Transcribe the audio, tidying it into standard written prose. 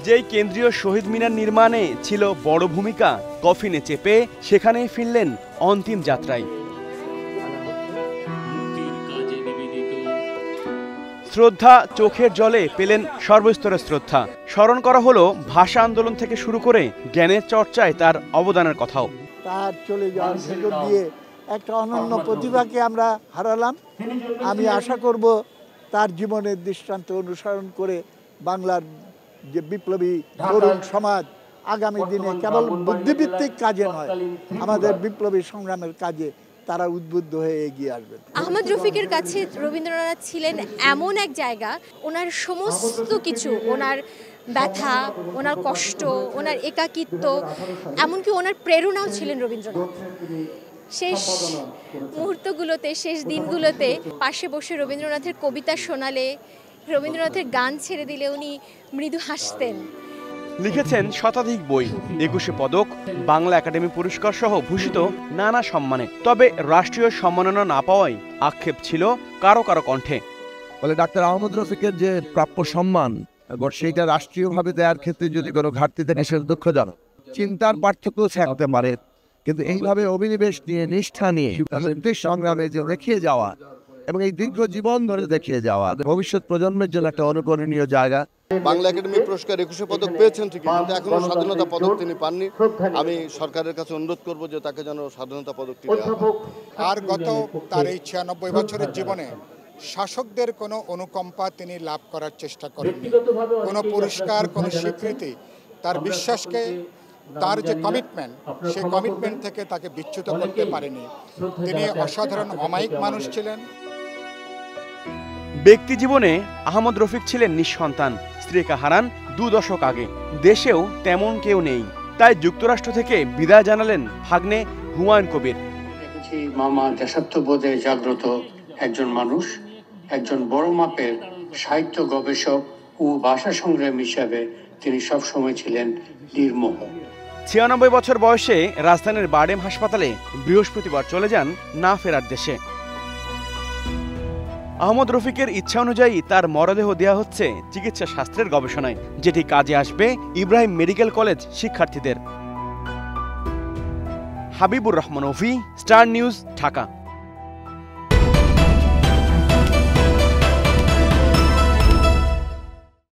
যেই কেন্দ্রীয় শহীদ মিনার নির্মাণে ছিল বড় ভূমিকা, কফিনে চেপে সেখানেই ফিরলেন অন্তিম যাত্রায়। শ্রদ্ধা চোখের জলে পেলেন সর্বস্তরের শ্রদ্ধা। স্মরণ করা হলো ভাষা আন্দোলন থেকে শুরু করে জ্ঞানের চর্চায় তার অবদানের কথাও। তার চলে যাওয়ার ভেতর দিয়ে একটা অনন্য প্রতিভাকে আমরা হারালাম। আমি আশা করব তার জীবনের দৃষ্টান্ত অনুসরণ করে বাংলার যে বিপ্লবী তরুণ সমাজ আগামী দিনে কেবল বুদ্ধিভিত্তিক কাজে নয়, আমাদের বিপ্লবী সংগ্রামের কাজে তারা উদ্বুদ্ধ হয়ে এগিয়ে আসবেন। আহমদ রফিকের কাছে রবীন্দ্রনাথ ছিলেন এমন এক জায়গা, ওনার সমস্ত কিছু, ওনার ব্যথা, ওনার কষ্ট, ওনার একাকিত্ব, এমনকি ওনার প্রেরণাও ছিলেন রবীন্দ্রনাথ। শেষ মুহূর্তগুলোতে, শেষ দিনগুলোতে পাশে বসে রবীন্দ্রনাথের কবিতা শোনালে, রবীন্দ্রনাথের গান ছেড়ে দিলে উনি মৃদু হাসতেন। লিখেছেন শতাধিক বই, 21 পদক, বাংলা একাডেমি পুরস্কার সহ ভূষিত নানা সম্মানে। তবে রাষ্ট্রীয় সম্মাননা না পাওয়ায় আক্ষেপ ছিল কারো কারো কণ্ঠে। বলে ডাক্তার আহমদ রফিকের যে প্রাপ্য সম্মান, সেইটা রাষ্ট্রীয়ভাবে দেওয়ার ক্ষেত্রে যদি কোনো ঘাটতি থাকে সেটা দুঃখজনক। চিন্তার পার্থক্য থাকতে পারে, কিন্তু এইভাবে অভিনিবেশ নিয়ে, নিষ্ঠা নিয়ে সংগ্রামে যে দেখিয়ে যাওয়া এবং এই দীর্ঘ জীবন ধরে দেখিয়ে যাওয়া ভবিষ্যৎ প্রজন্মের জন্য একটা অনুকরণীয় জায়গা। বাংলা একাডেমি পুরস্কার 21 পদক পেয়েছেন ঠিকই, কিন্তু এখনো স্বাধীনতা পদক তিনি পাননি। আমি সরকারের কাছে অনুরোধ করব যে তাকে যেন স্বাধীনতা পদকটি দেওয়া হয়। আর গত তার এই 96 বছরের জীবনে শাসকদের কোনো অনুকম্পা তিনি লাভ করার চেষ্টা করেননি। কোনো পুরস্কার, কোনো স্বীকৃতি তার বিশ্বাসকে, তার যে কমিটমেন্ট, সেই কমিটমেন্ট থেকে তাকে বিচ্যুত করতে পারেনি। তিনি অসাধারণ অমায়িক মানুষ ছিলেন। ব্যক্তি জীবনে আহমদ রফিক ছিলেন নিঃসন্তান। স্ত্রীকে হারান 2 দশক আগে। দেশেও তেমন কেউ নেই, তাই যুক্তরাষ্ট্র থেকে বিদায় জানালেন ভাগ্নে হুমায়ুন কবির। দেখেছি মামা দেশাত্মবোধে জাগ্রত একজন মানুষ, একজন বড় মাপের সাহিত্য গবেষক ও ভাষা সংগ্রামী হিসাবে তিনি সবসময় ছিলেন নির্মোহ। 96 বছর বয়সে রাজধানীর বারডেম হাসপাতালে বৃহস্পতিবার চলে যান না ফেরার দেশে। আহমদ রফিকের ইচ্ছা অনুযায়ী তার মরদেহ দেওয়া হচ্ছে চিকিৎসা শাস্ত্রের গবেষণায়, যেটি কাজে আসবে ইব্রাহিম মেডিকেল কলেজ শিক্ষার্থীদের। হাবিবুর রহমান অভি, স্টার নিউজ, ঢাকা।